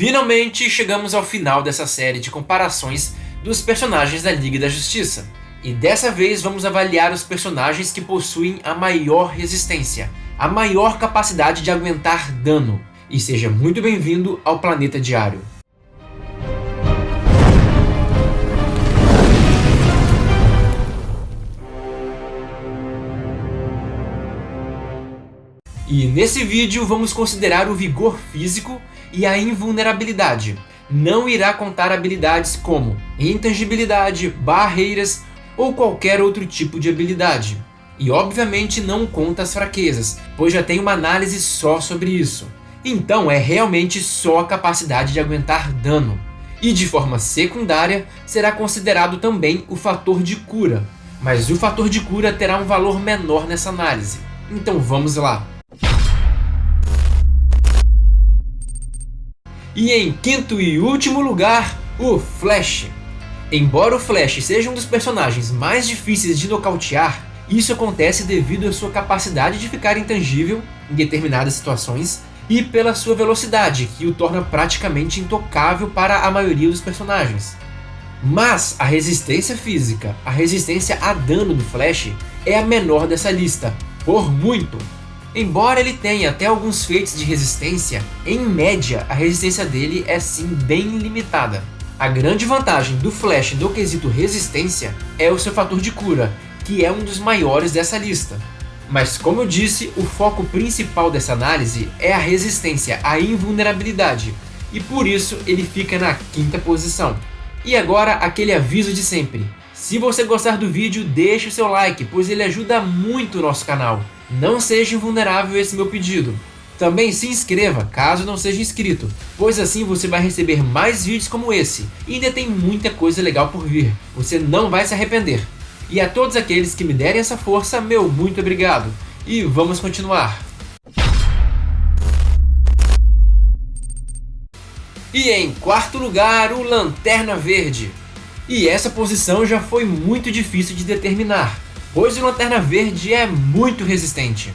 Finalmente chegamos ao final dessa série de comparações dos personagens da Liga da Justiça. E dessa vez vamos avaliar os personagens que possuem a maior resistência, a maior capacidade de aguentar dano. E seja muito bem-vindo ao Planeta Diário. E nesse vídeo vamos considerar o vigor físico e a invulnerabilidade. Não irá contar habilidades como intangibilidade, barreiras ou qualquer outro tipo de habilidade. E obviamente não conta as fraquezas, pois já tem uma análise só sobre isso. Então é realmente só a capacidade de aguentar dano. E de forma secundária será considerado também o fator de cura. Mas o fator de cura terá um valor menor nessa análise. Então vamos lá. E em quinto e último lugar, o Flash. Embora o Flash seja um dos personagens mais difíceis de nocautear, isso acontece devido à sua capacidade de ficar intangível em determinadas situações e pela sua velocidade, que o torna praticamente intocável para a maioria dos personagens. Mas a resistência física, a resistência a dano do Flash é a menor dessa lista, por muito. Embora ele tenha até alguns feitos de resistência, em média a resistência dele é sim bem limitada. A grande vantagem do Flash no quesito resistência é o seu fator de cura, que é um dos maiores dessa lista. Mas como eu disse, o foco principal dessa análise é a resistência, a invulnerabilidade, e por isso ele fica na quinta posição. E agora aquele aviso de sempre. Se você gostar do vídeo, deixe o seu like, pois ele ajuda muito o nosso canal. Não seja invulnerável esse meu pedido. Também se inscreva, caso não seja inscrito, pois assim você vai receber mais vídeos como esse. E ainda tem muita coisa legal por vir, você não vai se arrepender. E a todos aqueles que me derem essa força, meu muito obrigado. E vamos continuar. E em quarto lugar, o Lanterna Verde. E essa posição já foi muito difícil de determinar, pois o Lanterna Verde é muito resistente.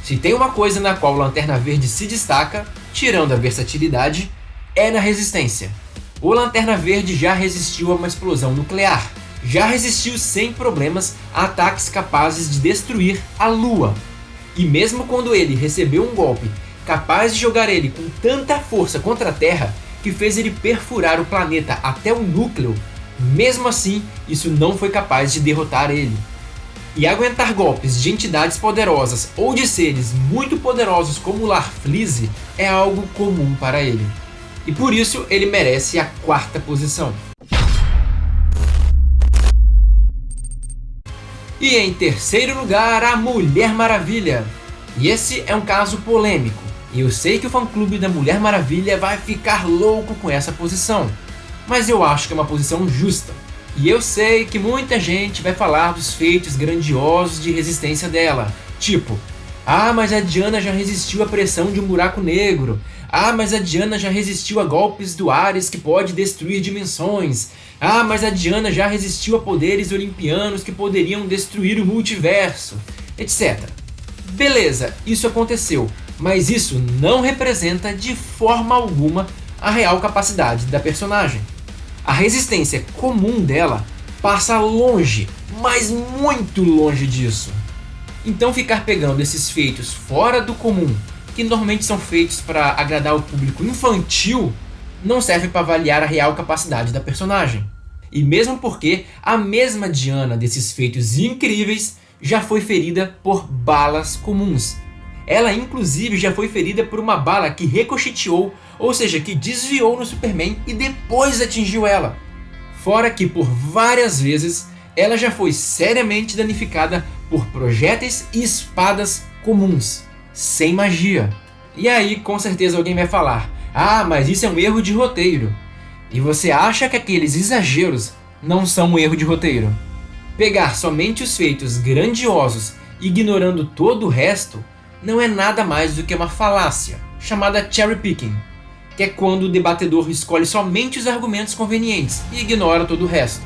Se tem uma coisa na qual o Lanterna Verde se destaca, tirando a versatilidade, é na resistência. O Lanterna Verde já resistiu a uma explosão nuclear, já resistiu sem problemas a ataques capazes de destruir a Lua. E mesmo quando ele recebeu um golpe capaz de jogar ele com tanta força contra a Terra, que fez ele perfurar o planeta até o núcleo, mesmo assim, isso não foi capaz de derrotar ele. E aguentar golpes de entidades poderosas ou de seres muito poderosos como o Larfleeze é algo comum para ele. E por isso ele merece a quarta posição. E em terceiro lugar, a Mulher Maravilha. E esse é um caso polêmico. E eu sei que o fã-clube da Mulher Maravilha vai ficar louco com essa posição. Mas eu acho que é uma posição justa. E eu sei que muita gente vai falar dos feitos grandiosos de resistência dela. Tipo, mas a Diana já resistiu à pressão de um buraco negro. Mas a Diana já resistiu a golpes do Ares que pode destruir dimensões. Mas a Diana já resistiu a poderes olimpianos que poderiam destruir o multiverso, etc. Beleza, isso aconteceu. Mas isso não representa de forma alguma a real capacidade da personagem. A resistência comum dela passa longe, mas muito longe disso. Então ficar pegando esses feitos fora do comum, que normalmente são feitos para agradar o público infantil, não serve para avaliar a real capacidade da personagem. E mesmo porque a mesma Diana desses feitos incríveis já foi ferida por balas comuns. Ela inclusive já foi ferida por uma bala que ricocheteou, ou seja, que desviou no Superman e depois atingiu ela. Fora que por várias vezes ela já foi seriamente danificada por projéteis e espadas comuns, sem magia. E aí com certeza alguém vai falar, mas isso é um erro de roteiro. E você acha que aqueles exageros não são um erro de roteiro? Pegar somente os feitos grandiosos, ignorando todo o resto, não é nada mais do que uma falácia, chamada cherry picking, que é quando o debatedor escolhe somente os argumentos convenientes e ignora todo o resto.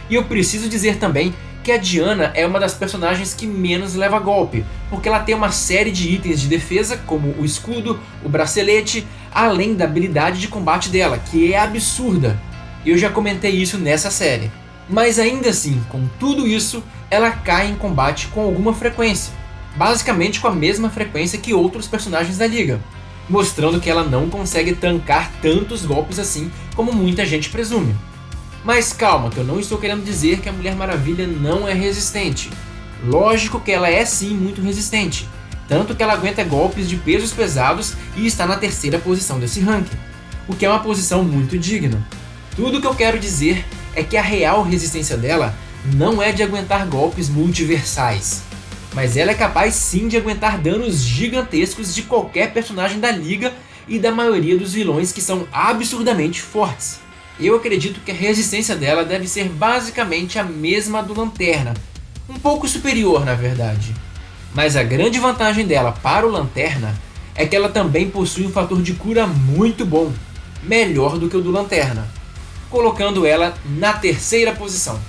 E eu preciso dizer também que a Diana é uma das personagens que menos leva golpe, porque ela tem uma série de itens de defesa, como o escudo, o bracelete, além da habilidade de combate dela, que é absurda. Eu já comentei isso nessa série. Mas ainda assim, com tudo isso, ela cai em combate com alguma frequência, basicamente com a mesma frequência que outros personagens da liga, mostrando que ela não consegue tancar tantos golpes assim como muita gente presume. Mas calma, que eu não estou querendo dizer que a Mulher Maravilha não é resistente. Lógico que ela é sim muito resistente, tanto que ela aguenta golpes de pesos pesados e está na terceira posição desse ranking, o que é uma posição muito digna. Tudo que eu quero dizer é que a real resistência dela não é de aguentar golpes multiversais, mas ela é capaz sim de aguentar danos gigantescos de qualquer personagem da liga e da maioria dos vilões que são absurdamente fortes. Eu acredito que a resistência dela deve ser basicamente a mesma do Lanterna, um pouco superior na verdade. Mas a grande vantagem dela para o Lanterna é que ela também possui um fator de cura muito bom, melhor do que o do Lanterna, colocando ela na terceira posição.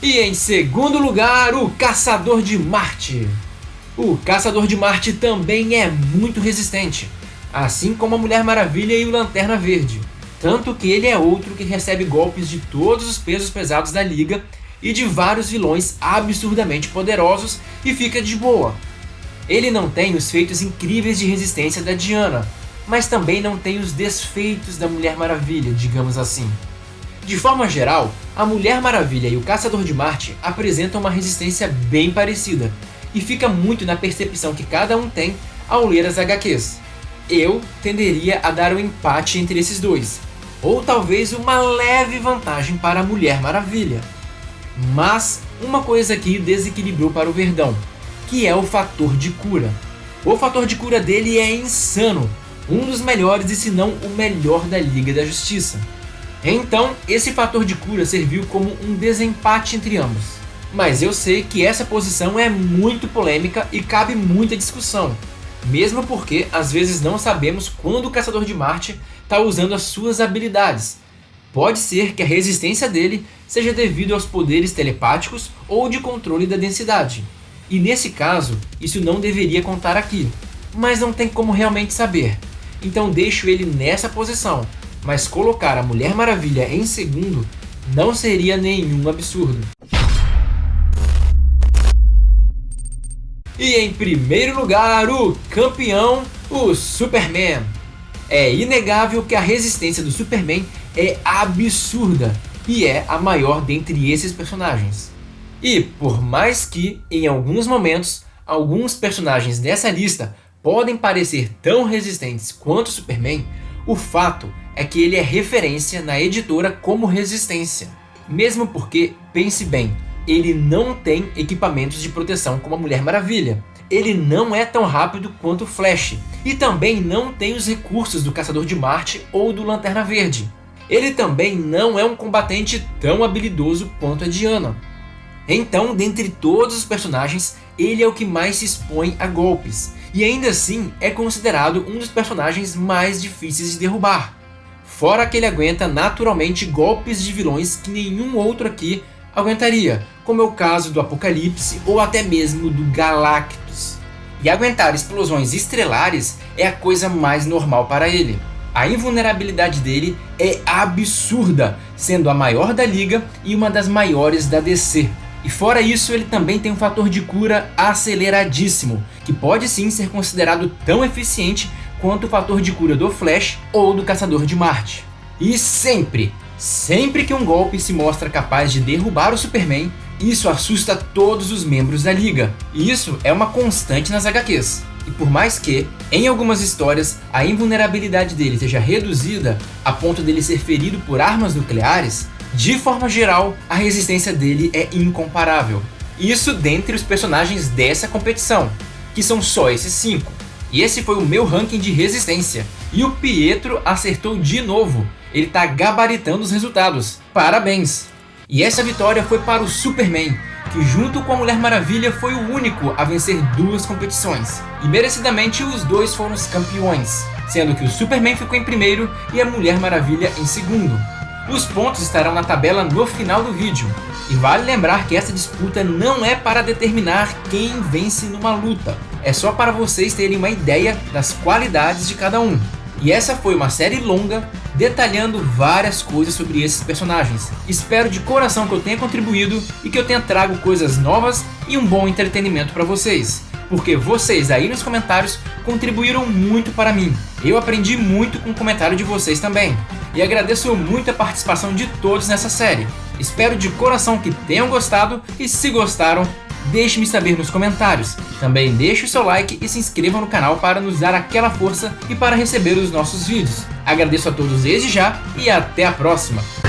E em segundo lugar, o Caçador de Marte. O Caçador de Marte também é muito resistente, assim como a Mulher Maravilha e o Lanterna Verde, tanto que ele é outro que recebe golpes de todos os pesos pesados da liga e de vários vilões absurdamente poderosos e fica de boa. Ele não tem os feitos incríveis de resistência da Diana, mas também não tem os desfeitos da Mulher Maravilha, digamos assim. De forma geral, a Mulher Maravilha e o Caçador de Marte apresentam uma resistência bem parecida, e fica muito na percepção que cada um tem ao ler as HQs. Eu tenderia a dar um empate entre esses dois, ou talvez uma leve vantagem para a Mulher Maravilha. Mas uma coisa aqui desequilibrou para o Verdão, que é o fator de cura. O fator de cura dele é insano, um dos melhores e se não o melhor da Liga da Justiça. Então esse fator de cura serviu como um desempate entre ambos. Mas eu sei que essa posição é muito polêmica e cabe muita discussão, mesmo porque às vezes não sabemos quando o Caçador de Marte está usando as suas habilidades. Pode ser que a resistência dele seja devido aos poderes telepáticos ou de controle da densidade. E nesse caso, isso não deveria contar aqui, mas não tem como realmente saber. Então deixo ele nessa posição, mas colocar a Mulher Maravilha em segundo não seria nenhum absurdo. E em primeiro lugar, o campeão, o Superman. É inegável que a resistência do Superman é absurda e é a maior dentre esses personagens. E por mais que, em alguns momentos, alguns personagens dessa lista podem parecer tão resistentes quanto o Superman, o fato é que ele é referência na editora como resistência. Mesmo porque, pense bem, ele não tem equipamentos de proteção como a Mulher Maravilha. Ele não é tão rápido quanto o Flash e também não tem os recursos do Caçador de Marte ou do Lanterna Verde. Ele também não é um combatente tão habilidoso quanto a Diana. Então, dentre todos os personagens, ele é o que mais se expõe a golpes, e ainda assim é considerado um dos personagens mais difíceis de derrubar. Fora que ele aguenta naturalmente golpes de vilões que nenhum outro aqui aguentaria, como é o caso do Apocalipse ou até mesmo do Galactus. E aguentar explosões estrelares é a coisa mais normal para ele. A invulnerabilidade dele é absurda, sendo a maior da liga e uma das maiores da DC. E fora isso, ele também tem um fator de cura aceleradíssimo, que pode sim ser considerado tão eficiente quanto o fator de cura do Flash ou do Caçador de Marte. E sempre que um golpe se mostra capaz de derrubar o Superman, isso assusta todos os membros da liga. E isso é uma constante nas HQs. E por mais que, em algumas histórias, a invulnerabilidade dele seja reduzida a ponto dele ser ferido por armas nucleares, de forma geral, a resistência dele é incomparável. Isso dentre os personagens dessa competição, que são só esses 5. E esse foi o meu ranking de resistência. E o Pietro acertou de novo. Ele tá gabaritando os resultados. Parabéns! E essa vitória foi para o Superman, que junto com a Mulher Maravilha foi o único a vencer 2 competições. E merecidamente os dois foram os campeões, sendo que o Superman ficou em primeiro e a Mulher Maravilha em segundo. Os pontos estarão na tabela no final do vídeo. E vale lembrar que essa disputa não é para determinar quem vence numa luta. é só para vocês terem uma ideia das qualidades de cada um. E essa foi uma série longa, detalhando várias coisas sobre esses personagens. Espero de coração que eu tenha contribuído e que eu tenha trago coisas novas e um bom entretenimento para vocês. Porque vocês aí nos comentários contribuíram muito para mim. Eu aprendi muito com o comentário de vocês também. E agradeço muito a participação de todos nessa série. Espero de coração que tenham gostado e se gostaram, deixe-me saber nos comentários. Também deixe o seu like e se inscreva no canal para nos dar aquela força e para receber os nossos vídeos. Agradeço a todos desde já e até a próxima!